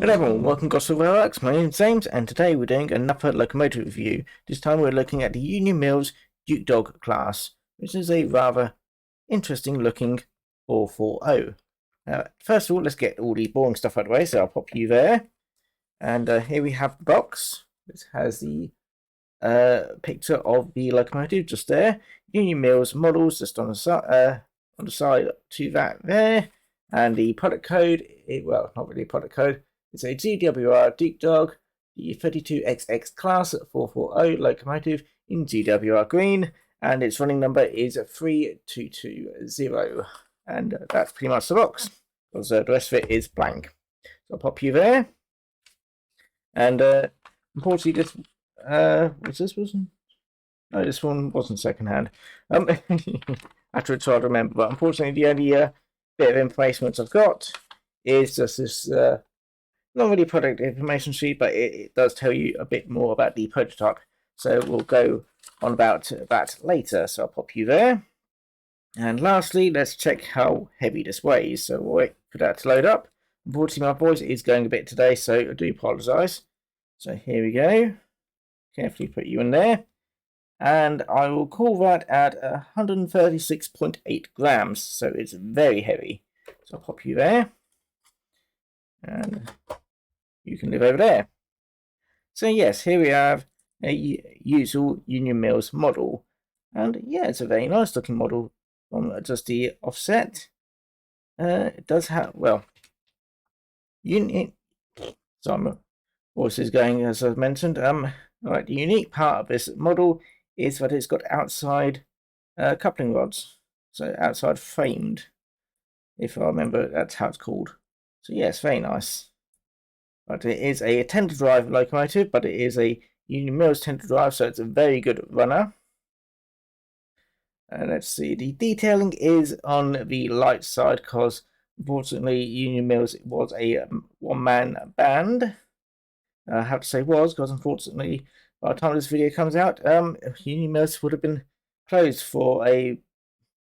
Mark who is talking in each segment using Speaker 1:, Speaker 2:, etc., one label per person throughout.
Speaker 1: Hello everyone, welcome to Gosport Railworks. My name is James, and today we're doing another locomotive review. This time we're looking at the Union Mills Dukedog class, which is a rather interesting looking 440. First of all, let's get all the boring stuff out of the way, so I'll pop you there. And here we have the box. This has the picture of the locomotive just there. Union Mills models just on the side to that there. And the product code, well, not really a product code. It's a GWR Dukedog, the 32XX class 440 locomotive in GWR green, and its running number is 3220. And that's pretty much the box, because the rest of it is blank. So I'll pop you there. And unfortunately, this was this one? No, this one wasn't secondhand. I have to try to remember, but unfortunately, the only bit of information I've got is just this. Not really product information sheet, but it does tell you a bit more about the prototype. So we'll go on about that later. So I'll pop you there. And lastly, let's check how heavy this weighs. So we'll wait for that to load up. Unfortunately, my voice is going a bit today, so I do apologise. So here we go. Carefully put you in there. And I will call that at 136.8 grams. So it's very heavy. So I'll pop you there. And you can live over there. So yes, here we have a usual Union Mills model, and yeah, it's a very nice looking model from just the offset. It does have, well, Union. So my voice is going as I mentioned. Right, the unique part of this model is that it's got outside coupling rods, so outside framed. If I remember, that's how it's called. So yes, very nice. But it is a tender drive locomotive, but it is a Union Mills tender drive, so it's a very good runner. Let's see, the detailing is on the light side because unfortunately Union Mills was a one-man band. I have to say was, because unfortunately by the time this video comes out, Union Mills would have been closed for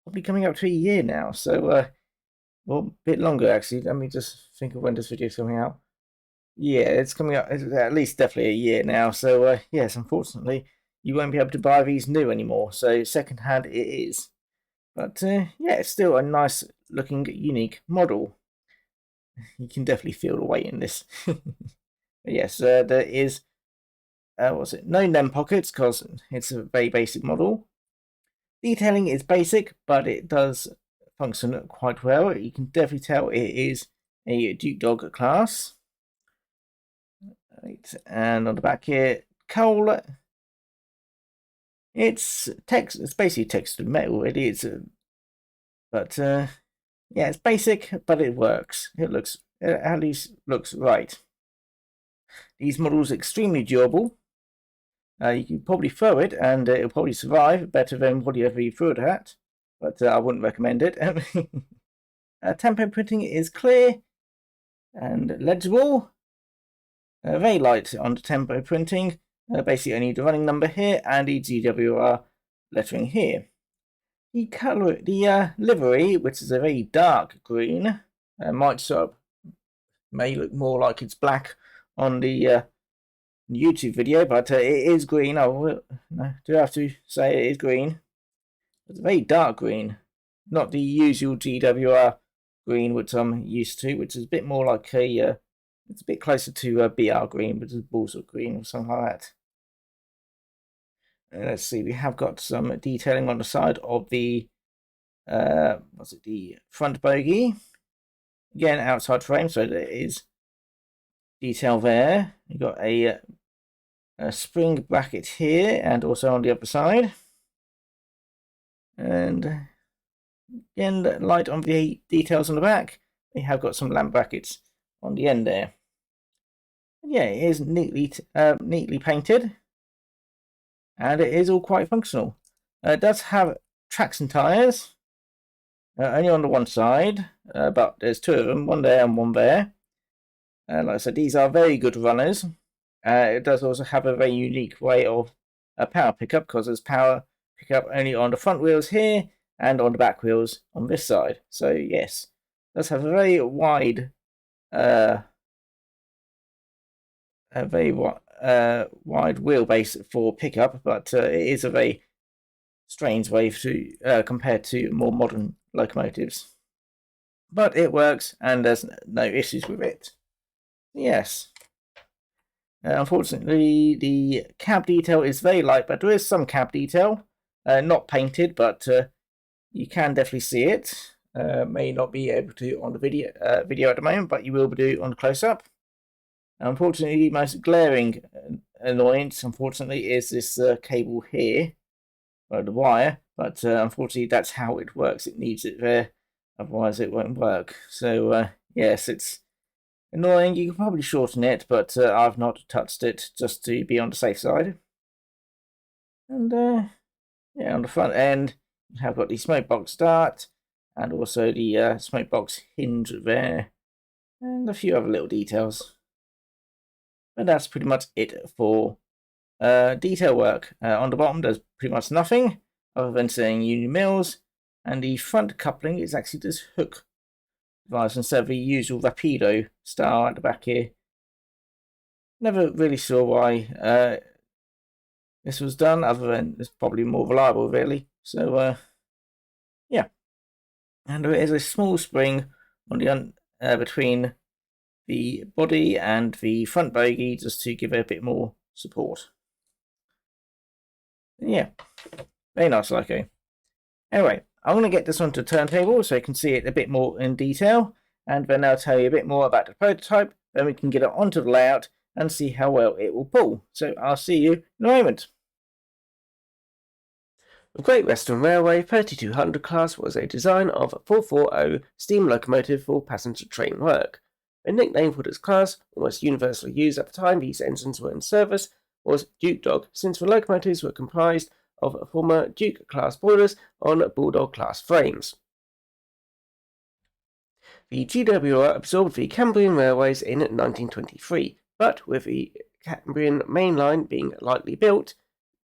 Speaker 1: probably coming up to a year now. So well, a bit longer actually. Let me just think of when this video is coming out. Yeah, it's coming up. It's at least definitely a year now. So yes, unfortunately, you won't be able to buy these new anymore. So secondhand it is. But yeah, it's still a nice looking, unique model. You can definitely feel the weight in this. Yes, there is. What's it? No NEM pockets because it's a very basic model. Detailing is basic, but it does function quite well. You can definitely tell it is a Dukedog class. Right, and on the back here, coal. It's text. It's basically textured metal. It is, but yeah, it's basic, but it works. It looks, at least looks right. These models are extremely durable. You can probably throw it, and it'll probably survive better than whatever you threw it at. But I wouldn't recommend it. Tempo printing is clear and legible. Very light on the tempo printing. Basically, I need the running number here and the GWR lettering here. The color, the livery, which is a very dark green, may look more like it's black on the YouTube video, but it is green. I do have to say it is green. It's a very dark green, not the usual GWR green which I'm used to, which is a bit more like a it's a bit closer to BR green, which is bullseye green or something like that. Let's see, we have got some detailing on the side of the the front bogie. Again, outside frame, so there is detail there. You've got a spring bracket here and also on the other side. And again, light on the details on the back. We have got some lamp brackets on the end there. Yeah, it is neatly painted, and it is all quite functional. It does have tracks and tires, only on the one side, but there's two of them, one there and one there. Like I said, these are very good runners. It does also have a very unique way of power pickup, because there's power pickup only on the front wheels here and on the back wheels on this side. So yes, it does have a very wide a very wide wheelbase for pickup, but it is a very strange way to compared to more modern locomotives. But it works, and there's no issues with it. Yes. Unfortunately, the cab detail is very light, but there is some cab detail. Not painted, but you can definitely see it. May not be able to on the video at the moment, but you will be doing on close-up. Unfortunately, the most glaring annoyance, unfortunately, is this cable here, or the wire. But unfortunately, that's how it works. It needs it there, otherwise it won't work. So yes, it's annoying. You can probably shorten it, but I've not touched it just to be on the safe side. And yeah, on the front end, you have got the smoke box start, and also the smoke box hinge there, and a few other little details. But that's pretty much it for detail work. On the bottom, there's pretty much nothing other than saying Union Mills, and the front coupling is actually this hook device instead of the usual Rapido style at the back here. Never really sure why this was done, other than it's probably more reliable, really. So yeah, and there is a small spring on the between the body and the front bogie just to give it a bit more support. Yeah, very nice, Loco. Anyway, I'm going to get this onto the turntable so you can see it a bit more in detail, and then I'll tell you a bit more about the prototype, then we can get it onto the layout and see how well it will pull. So I'll see you in a moment. The Great Western Railway 3200 class was a design of 440 steam locomotive for passenger train work. A nickname for this class, almost universally used at the time these engines were in service, was Dukedog, since the locomotives were comprised of former Duke class boilers on Bulldog class frames. The GWR absorbed the Cambrian Railways in 1923, but with the Cambrian main line being lightly built,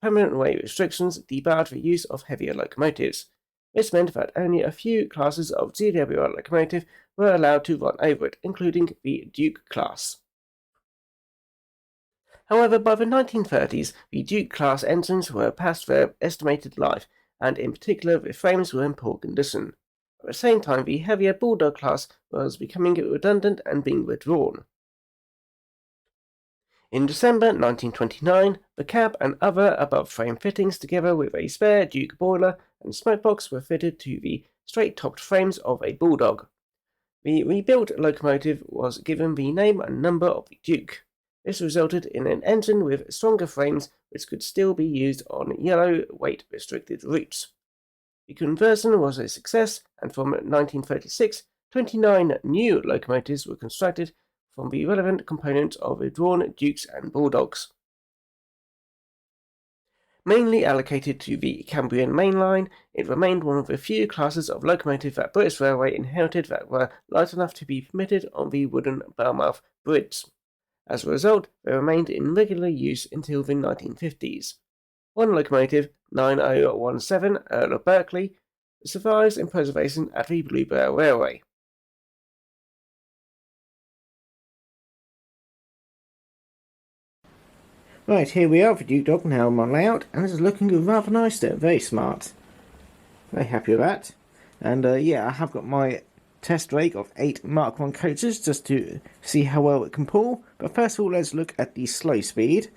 Speaker 1: permanent weight restrictions debarred the use of heavier locomotives. This meant that only a few classes of GWR locomotive were allowed to run over it, including the Duke class. However, by the 1930s, the Duke class engines were past their estimated life, and in particular the frames were in poor condition. At the same time, the heavier Bulldog class was becoming redundant and being withdrawn. In December 1929, the cab and other above-frame fittings, together with a spare Duke boiler and smokebox, were fitted to the straight-topped frames of a Bulldog. The rebuilt locomotive was given the name and number of the Duke. This resulted in an engine with stronger frames which could still be used on yellow weight-restricted routes. The conversion was a success, and from 1936, 29 new locomotives were constructed from the relevant components of withdrawn Dukes and Bulldogs. Mainly allocated to the Cambrian main line, it remained one of the few classes of locomotive that British Railway inherited that were light enough to be permitted on the wooden bellmouth bridge. As a result, they remained in regular use until the 1950s. One locomotive, 9017 Earl of Berkeley, survives in preservation at the Bluebell Railway. Right, here we are for Dukedog, now on my layout, and this is looking rather nice there, very smart. Very happy with that. And yeah, I have got my test rake of 8 Mark 1 coaches just to see how well it can pull. But first of all, let's look at the slow speed.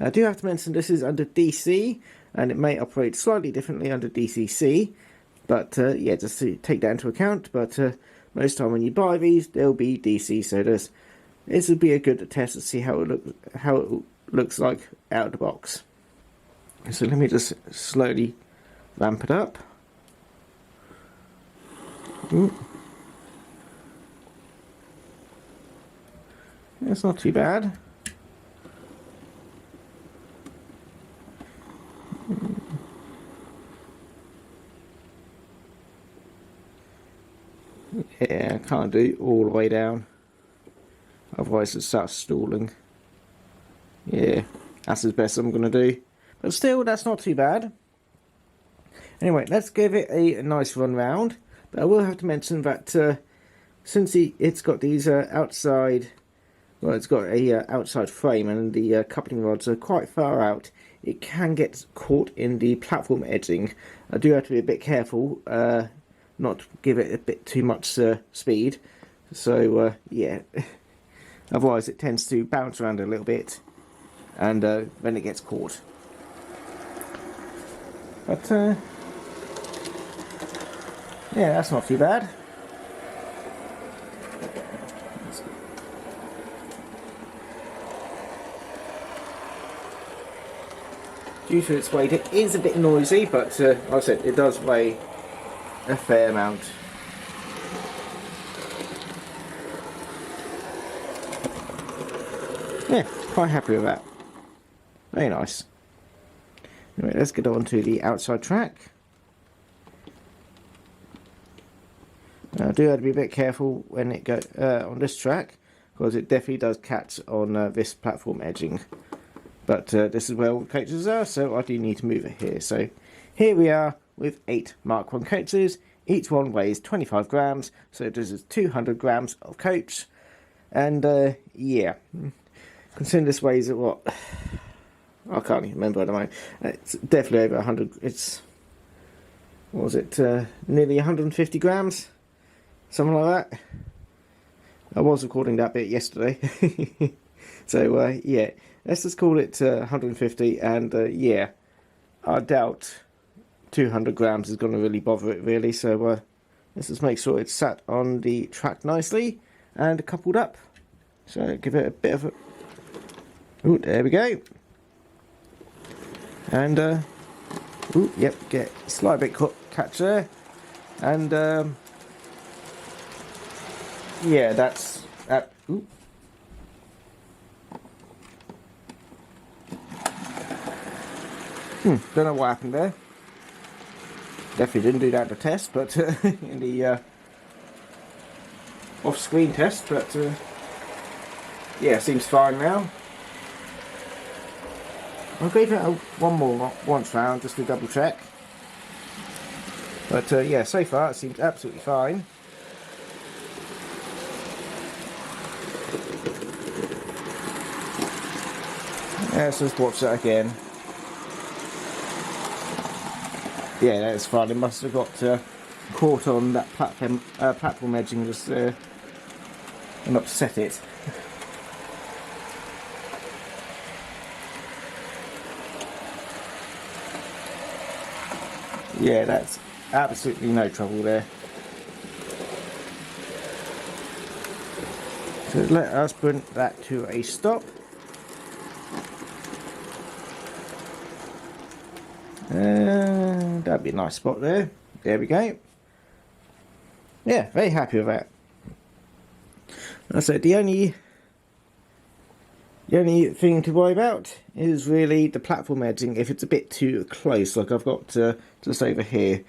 Speaker 1: I do have to mention this is under DC, and it may operate slightly differently under DCC. But yeah, just to take that into account. But most time when you buy these, they'll be DC, so this would be a good test to see how it looks like out of the box. So let me just slowly ramp it up. That's not too bad. Yeah, I can't do it all the way down, otherwise it starts stalling. Yeah, that's as best I'm going to do. But still, that's not too bad. Anyway, let's give it a nice run round. But I will have to mention that since it's got these outside well, it's got a outside frame, and the coupling rods are quite far out. It can get caught in the platform edging. I do have to be a bit careful, not to give it a bit too much speed. So yeah, otherwise it tends to bounce around a little bit, and then it gets caught. But yeah, that's not too bad. Due to its weight, it is a bit noisy, but like I said, it does weigh a fair amount. Yeah, quite happy with that. Very nice. Anyway, let's get on to the outside track. Now, I do have to be a bit careful when it goes on this track, because it definitely does catch on this platform edging. But this is where all the coaches are, so I do need to move it here. So here we are with 8 Mark 1 coaches. Each one weighs 25 grams, so this is 200 grams of coach. And yeah, considering this weighs at what? I can't even remember at the moment. It's definitely over 100. It's, what was it? Nearly 150 grams, something like that. I was recording that bit yesterday. So yeah, let's just call it 150, and yeah, I doubt 200 grams is going to really bother it really. So let's just make sure it's sat on the track nicely and coupled up. So give it a bit of a, oh, there we go. And ooh, yep, get a slight bit catch there, and yeah, that's that. Ooh. Don't know what happened there. Definitely didn't do that to test, but in the off-screen test. But yeah, seems fine now. I'll give it once round just to double check. But yeah, so far it seems absolutely fine. Let's just watch that again. Yeah, that's fine. It must have got caught on that platform edging just and upset it. Yeah, that's absolutely no trouble there. So let us bring that to a stop. That'd be a nice spot there. There we go. Yeah, very happy with that. So the only thing to worry about is really the platform edging. If it's a bit too close, like I've got just over here,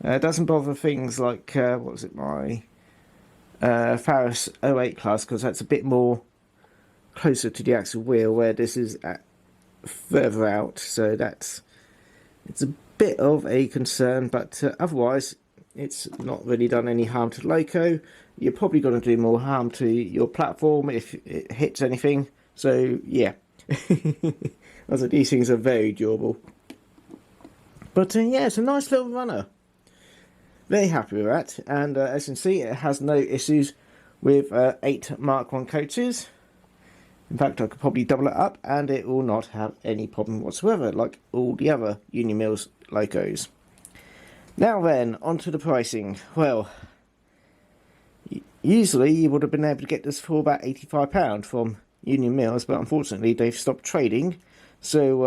Speaker 1: it doesn't bother things like what was it, my Faris 08 class, because that's a bit more closer to the actual wheel, where this is further out. So it's a bit of a concern, but otherwise it's not really done any harm to the loco. You're probably going to do more harm to your platform if it hits anything. So yeah, as these things are very durable. But yeah, it's a nice little runner. Very happy with that, and as you can see, it has no issues with 8 Mark 1 coaches. In fact, I could probably double it up and it will not have any problem whatsoever, like all the other Union Mills locos. Now then, on to the pricing. Well, usually you would have been able to get this for about £85 from Union Mills, but unfortunately they've stopped trading. So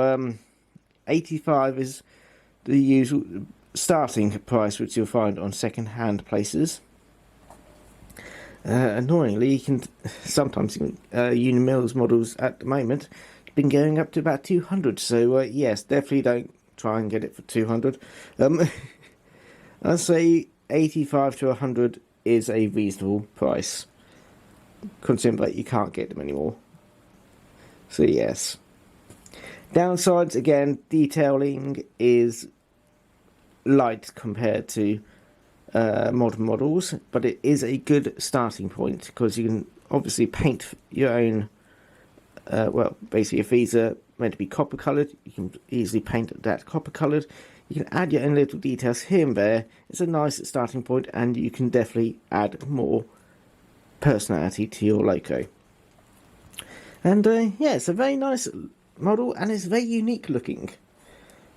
Speaker 1: £85 is the usual starting price which you'll find on second-hand places. Annoyingly, you can sometimes Union Mills models at the moment been going up to about 200. So yes, definitely don't try and get it for 200. I'd say 85 to 100 is a reasonable price, considering that you can't get them anymore. So yes. Downsides again, detailing is light compared to modern models, but it is a good starting point because you can obviously paint your own. Well, basically, if these are meant to be copper coloured, you can easily paint that copper coloured. You can add your own little details here and there. It's a nice starting point, and you can definitely add more personality to your logo. And yeah, it's a very nice model, and it's very unique looking.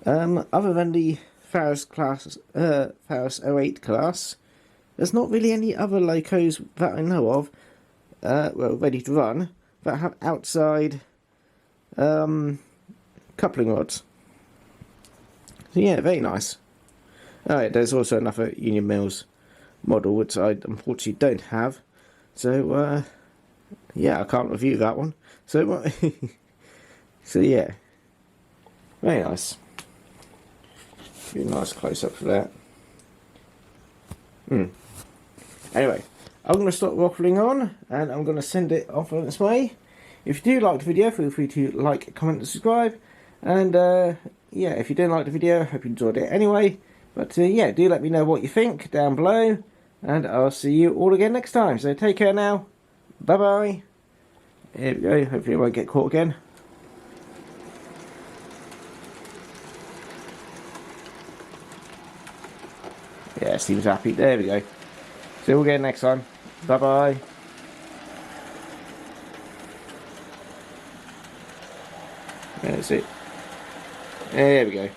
Speaker 1: Other than the Faros 08 class, there's not really any other locos that I know of, well, ready to run, that have outside coupling rods. So yeah, very nice. Alright, there's also another Union Mills model which I unfortunately don't have, so yeah, I can't review that one. So so yeah, very nice. Be a nice close up for that. Anyway, I'm going to stop waffling on, and I'm going to send it off on its way. If you do like the video, feel free to like, comment, and subscribe. And yeah, if you didn't like the video, I hope you enjoyed it anyway. But yeah, do let me know what you think down below, and I'll see you all again next time. So take care now. Bye bye. Here we go. Hopefully I won't get caught again. Yeah, seems happy. There we go. See you all again next time. Bye bye. That's it. There we go.